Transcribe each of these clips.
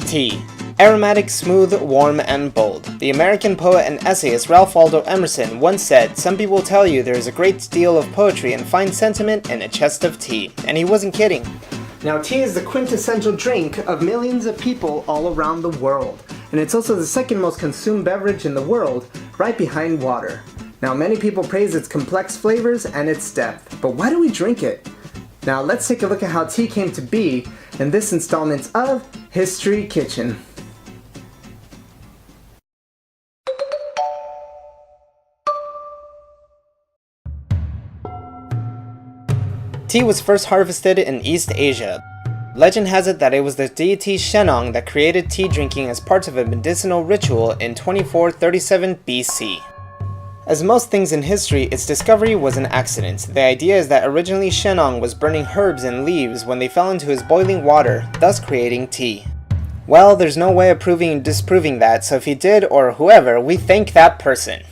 Tea. Aromatic, smooth, warm, and bold. The American poet and essayist Ralph Waldo Emerson once said, "Some people tell you there is a great deal of poetry and fine sentiment in a chest of tea." And he wasn't kidding. Now, tea is the quintessential drink of millions of people all around the world. And it's also the second most consumed beverage in the world, right behind water. Now, many people praise its complex flavors and its depth, but why do we drink it? Now, let's take a look at how tea came to be in this installment of History Kitchen. Tea was first harvested in East Asia. Legend has it that it was the deity Shennong that created tea drinking as part of a medicinal ritual in 2437 BC. As most things in history, its discovery was an accident. The idea is that originally Shennong was burning herbs and leaves when they fell into his boiling water, thus creating tea. Well, there's no way of proving and disproving that, so if he did or whoever, we thank that person.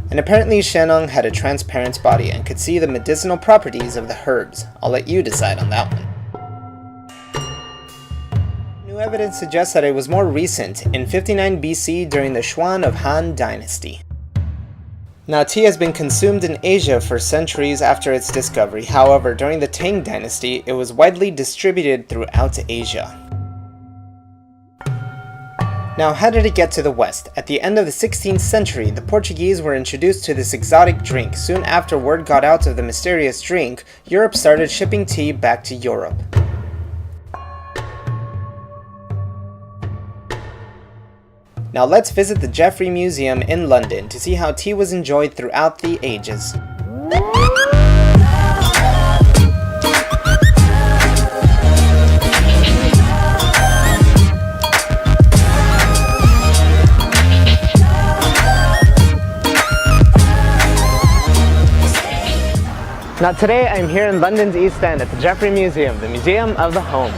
And apparently Shennong had a transparent body and could see the medicinal properties of the herbs. I'll let you decide on that one. New evidence suggests that it was more recent, in 59 BC during the Xuan of Han Dynasty. Now, tea has been consumed in Asia for centuries after its discovery. However, during the Tang Dynasty, it was widely distributed throughout Asia. Now, how did it get to the West? At the end of the 16th century, the Portuguese were introduced to this exotic drink. Soon after word got out of the mysterious drink, Europe started shipping tea back to Europe. Now let's visit the Geffrye Museum in London to see how tea was enjoyed throughout the ages. Now today I'm here in London's East End at the Geffrye Museum, the Museum of the Home.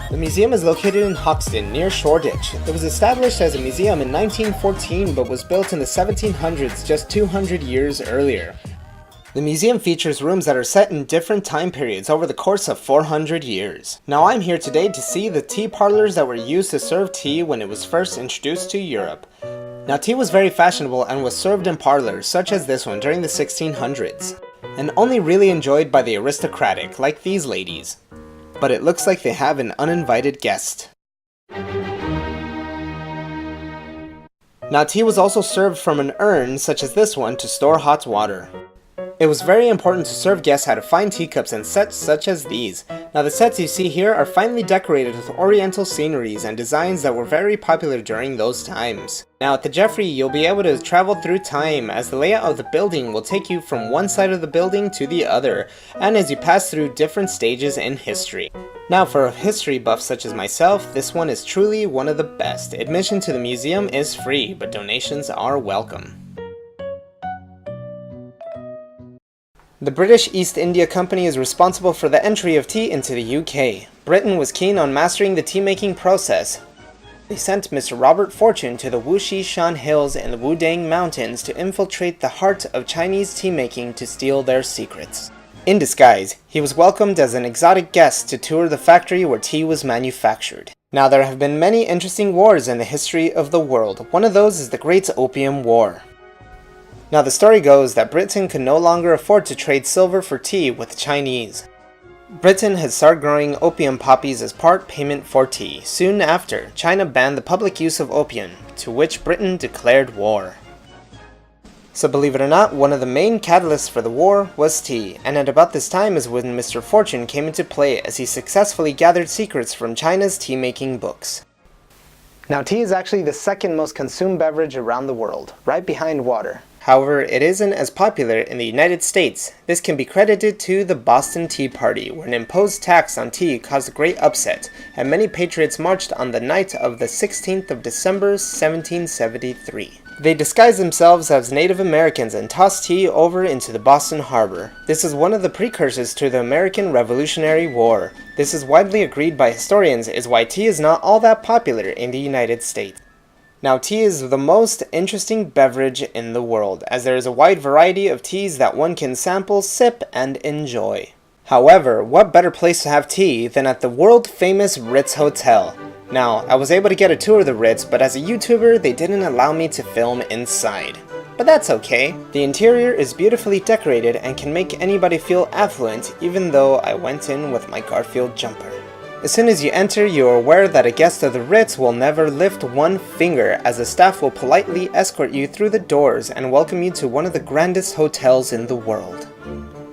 The museum is located in Hoxton, near Shoreditch. It was established as a museum in 1914 but was built in the 1700s, just 200 years earlier. The museum features rooms that are set in different time periods over the course of 400 years. Now I'm here today to see the tea parlors that were used to serve tea when it was first introduced to Europe. Now tea was very fashionable and was served in parlors such as this one during the 1600s. And only really enjoyed by the aristocratic, like these ladies. But it looks like they have an uninvited guest. Now tea was also served from an urn, such as this one, to store hot water. It was very important to serve guests out of fine teacups and sets such as these. Now the sets you see here are finely decorated with oriental sceneries and designs that were very popular during those times. Now at the Geffrye, you'll be able to travel through time, as the layout of the building will take you from one side of the building to the other, and as you pass through different stages in history. Now for a history buff such as myself, this one is truly one of the best. Admission to the museum is free, but donations are welcome. The British East India Company is responsible for the entry of tea into the UK. Britain was keen on mastering the tea-making process. They sent Mr. Robert Fortune to the Wuxishan Hills in the Wudang Mountains to infiltrate the heart of Chinese tea-making to steal their secrets. In disguise, he was welcomed as an exotic guest to tour the factory where tea was manufactured. Now there have been many interesting wars in the history of the world. One of those is the Great Opium War. Now the story goes that Britain could no longer afford to trade silver for tea with the Chinese. Britain had started growing opium poppies as part payment for tea. Soon after, China banned the public use of opium, to which Britain declared war. So believe it or not, one of the main catalysts for the war was tea, and at about this time is when Mr. Fortune came into play as he successfully gathered secrets from China's tea-making books. Now tea is actually the second most consumed beverage around the world, right behind water. However, it isn't as popular in the United States. This can be credited to the Boston Tea Party, where an imposed tax on tea caused a great upset, and many patriots marched on the night of the 16th of December, 1773. They disguised themselves as Native Americans and tossed tea over into the Boston Harbor. This is one of the precursors to the American Revolutionary War. This is widely agreed by historians is why tea is not all that popular in the United States. Now tea is the most interesting beverage in the world, as there is a wide variety of teas that one can sample, sip, and enjoy. However, what better place to have tea than at the world-famous Ritz Hotel? Now, I was able to get a tour of the Ritz, but as a YouTuber, they didn't allow me to film inside. But that's okay. The interior is beautifully decorated and can make anybody feel affluent, even though I went in with my Garfield jumper. As soon as you enter, you are aware that a guest of the Ritz will never lift one finger, as the staff will politely escort you through the doors and welcome you to one of the grandest hotels in the world.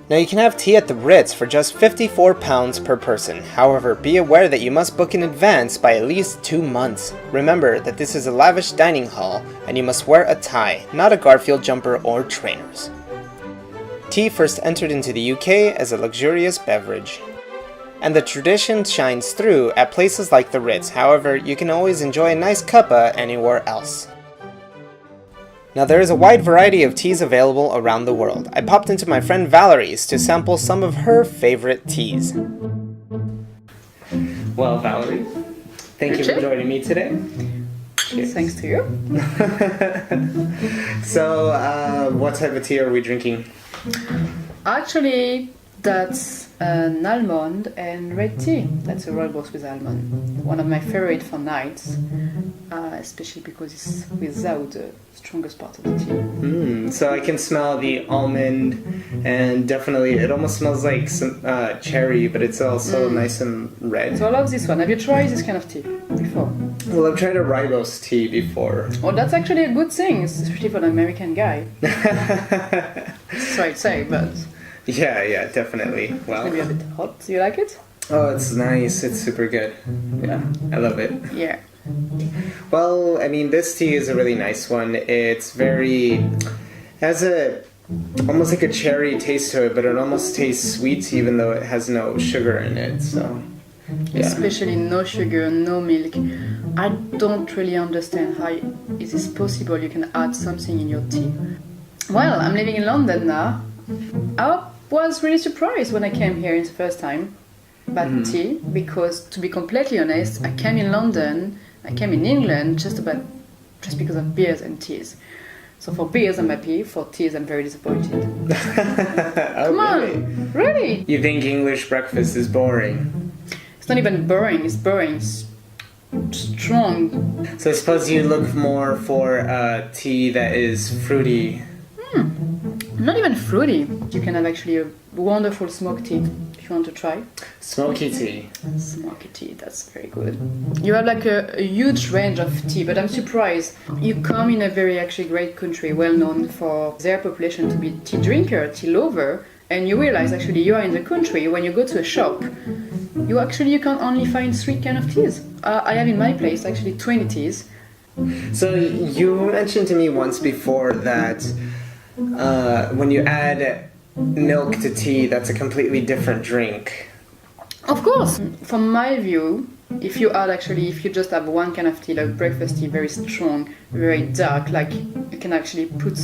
Now you can have tea at the Ritz for just £54 per person. However, be aware that you must book in advance by at least 2 months. Remember that this is a lavish dining hall and you must wear a tie, not a Garfield jumper or trainers. Tea first entered into the UK as a luxurious beverage, and the tradition shines through at places like the Ritz. However, you can always enjoy a nice cuppa anywhere else. Now there is a wide variety of teas available around the world. I popped into my friend Valerie's to sample some of her favorite teas. Well, Valerie, thank you for joining me today. Cheers. Thanks to you. So, what type of tea are we drinking? Actually, that's an almond and red tea. That's a rooibos with almond. One of my favorite for nights, especially because it's without the strongest part of the tea. So I can smell the almond, and definitely it almost smells like some cherry, but it's also nice and red. So I love this one. Have you tried this kind of tea before? Well, I've tried a rooibos tea before. Well, that's actually a good thing, especially for an American guy. Sorry to say, but... Yeah, definitely. Wow. Maybe a bit hot. Do you like it? Oh, it's nice. It's super good. Yeah, I love it. Yeah. Well, I mean, this tea is a really nice one. It's has almost like a cherry taste to it, but it almost tastes sweet even though it has no sugar in it, so... Yeah. Especially no sugar, no milk. I don't really understand how is this possible you can add something in your tea. Well, I'm living in London now. I was really surprised when I came here the first time about tea, because to be completely honest, I came in England just because of beers and teas. So for beers I'm happy, for teas I'm very disappointed. Come on, really? You think English breakfast is boring? It's not even boring, it's strong. So I suppose you look more for tea that is fruity. Not even fruity. You can have actually a wonderful smoke tea if you want to try. Smoky tea. Smoky tea, that's very good. You have like a huge range of tea, but I'm surprised. You come in a very actually great country, well known for their population to be tea drinker, tea lover, and you realize actually you are in the country, when you go to a shop, you can only find 3 kinds of teas. I have in my place actually 20 teas. So you mentioned to me once before that when you add milk to tea, that's a completely different drink. Of course! From my view, if you just have one kind of tea, like breakfast tea, very strong, very dark, like you can actually put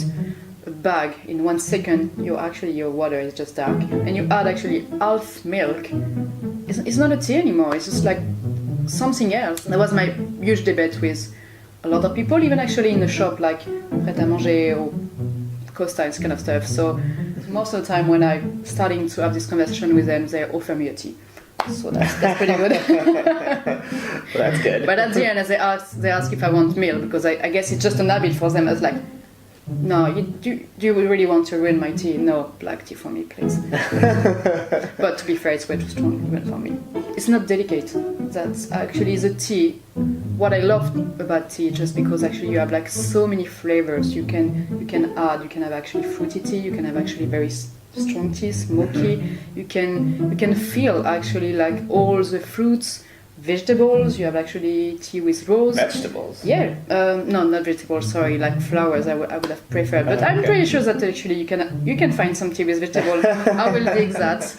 a bag in 1 second, your water is just dark, and you add actually half milk, it's not a tea anymore, it's just like something else. That was my huge debate with a lot of people, even actually in the shop, like Pret à Manger or Costa and kind of stuff. So most of the time when I'm starting to have this conversation with them, they offer me a tea. So that's pretty good. Well, that's good. But at the end, they ask if I want milk, because I guess it's just an habit for them. It's like, no, do you really want to ruin my tea? No, black tea for me, please. But to be fair, it's way too strong even for me. It's not delicate. That's actually the tea. What I love about tea, just because actually you have like so many flavors you can add. You can have actually fruity tea. You can have actually very strong tea, smoky. You can feel actually like all the fruits. Vegetables, you have actually tea with rose. Vegetables? Yeah. No, not vegetables, sorry, like flowers I would have preferred. But I'm pretty sure that actually you can find some tea with vegetables. I will dig that.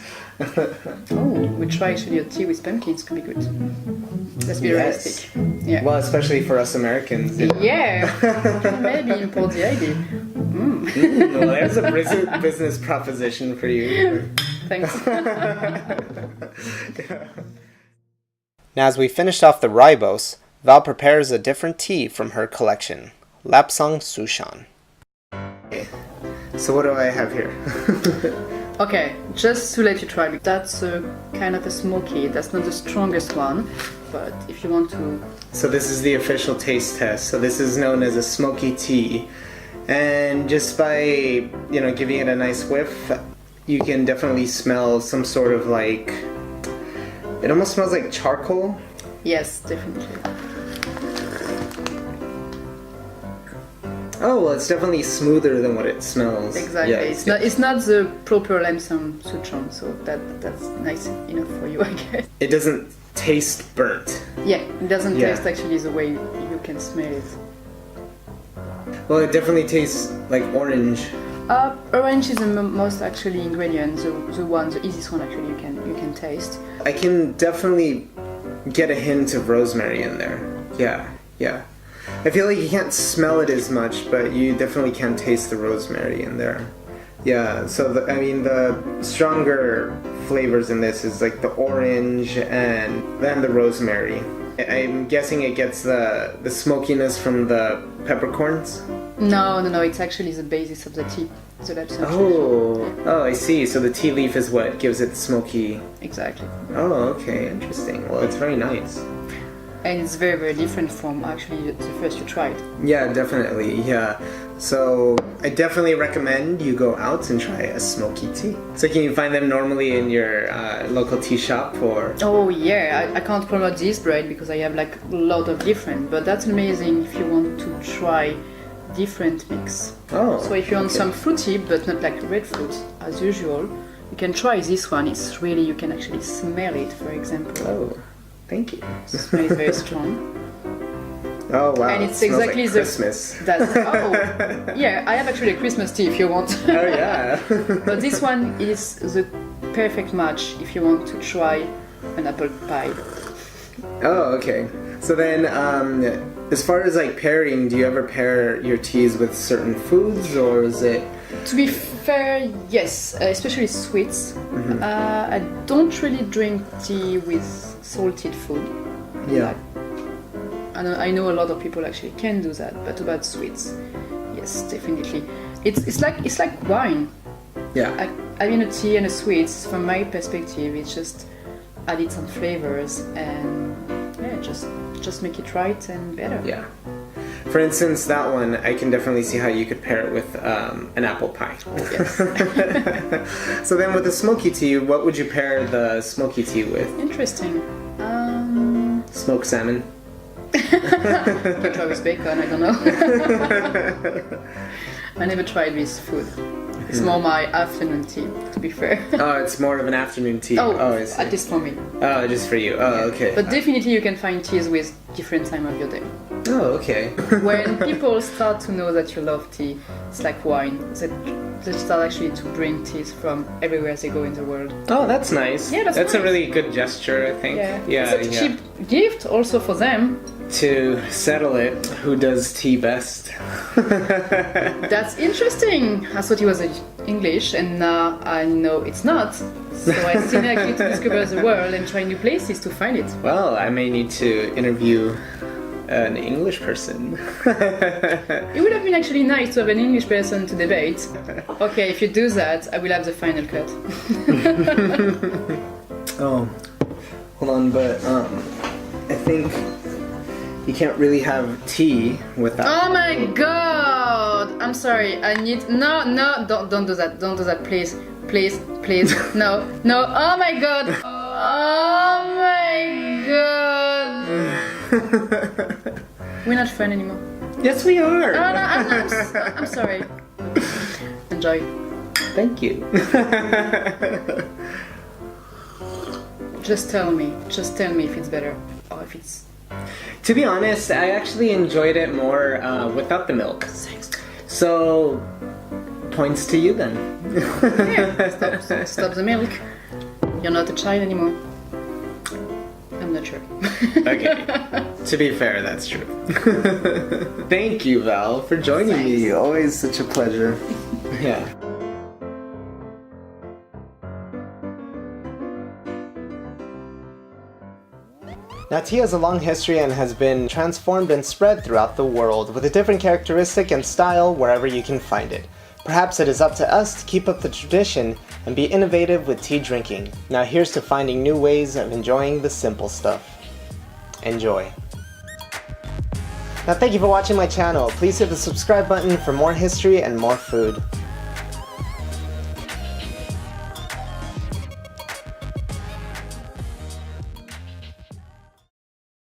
Oh, we try actually a tea with pumpkins, could be good. Let's be realistic. Yeah. Well, especially for us Americans. Yeah. Maybe import the idea. Well, there's a business proposition for you. Thanks. Yeah. Now, as we finished off the rooibos, Val prepares a different tea from her collection, Lapsang Souchong. Okay. So what do I have here? Okay, just to let you try, that's a kind of a smoky, that's not the strongest one. but if you want to... So this is the official taste test. So this is known as a smoky tea. And just by, you know, giving it a nice whiff, you can definitely smell some sort of like... It almost smells like charcoal. Yes, definitely. Oh, well, it's definitely smoother than what it smells. Exactly. Yeah, it's not the proper lamson souchong, so that's nice enough for you, I guess. It doesn't taste burnt. Yeah, it doesn't taste actually the way you can smell it. Well, it definitely tastes like orange. Orange is the most actually ingredient, the easiest one actually you can taste. I can definitely get a hint of rosemary in there. Yeah. I feel like you can't smell it as much, but you definitely can taste the rosemary in there. Yeah, so the stronger flavors in this is like the orange and then the rosemary. I'm guessing it gets the smokiness from the peppercorns? No, it's actually the basis of the tea. So that's Oh, I see. So the tea leaf is what gives it smoky. Exactly. Oh, okay, interesting. Well, it's very nice. And it's very, very different from actually the first you tried. Yeah, definitely, yeah. So I definitely recommend you go out and try a smoky tea. So can you find them normally in your local tea shop or? Oh yeah, I can't promote this bread because I have like a lot of different, but that's amazing if you want to try different mix. Oh. So if you want some fruity but not like red fruit as usual, you can try this one. It's really, you can actually smell it, for example. Oh, thank you. The smell is very strong. Oh wow! And it's it smells exactly like Christmas. Yeah, I have actually a Christmas tea if you want. Oh yeah. But this one is the perfect match if you want to try an apple pie. Oh, okay. So then, as far as like pairing, do you ever pair your teas with certain foods, or is it? To be fair, yes, especially sweets. Mm-hmm. I don't really drink tea with salted food. Yeah. I know a lot of people actually can do that, but about sweets, yes, definitely. It's like wine. Yeah. Having a tea and a sweets, from my perspective, it's just added some flavors and yeah, just make it right and better. Yeah. For instance, that one, I can definitely see how you could pair it with an apple pie. Yes. So then with the smoky tea, what would you pair the smoky tea with? Interesting. Smoked salmon? You can try with bacon, I don't know. I never tried with food. It's more my afternoon tea, to be fair. Oh, it's more of an afternoon tea. I see. At least for me. Oh, just for you. Oh, okay. But definitely you can find teas with different time of your day. Oh, okay. When people start to know that you love tea, it's like wine. They start actually to bring teas from everywhere they go in the world. Oh, that's nice. Yeah, that's nice. a really good gesture, I think. Yeah. It's a cheap gift also for them. To settle it, who does tea best? That's interesting. I thought it was English, and now I know it's not. So I still like you to discover the world and try new places to find it. Well, I may need to interview an English person. It would have been actually nice to have an English person to debate. Okay, if you do that, I will have the final cut. Oh, hold on, but I think you can't really have tea without. Oh my god! I'm sorry. I need no. Don't do that. Don't do that, please. No. Oh my god. Oh my god. We're not friends anymore. Yes, we are. No, I'm sorry. Enjoy. Thank you. Just tell me if it's better or if it's. To be honest, I actually enjoyed it more without the milk. Thanks. So, points to you then. Yeah, stop the milk. You're not a child anymore. I'm not sure. Okay. To be fair, that's true. Thank you, Val, for joining me. Always such a pleasure. Yeah. Now, tea has a long history and has been transformed and spread throughout the world with a different characteristic and style wherever you can find it. Perhaps it is up to us to keep up the tradition and be innovative with tea drinking. Now here's to finding new ways of enjoying the simple stuff. Enjoy. Now thank you for watching my channel. Please hit the subscribe button for more history and more food.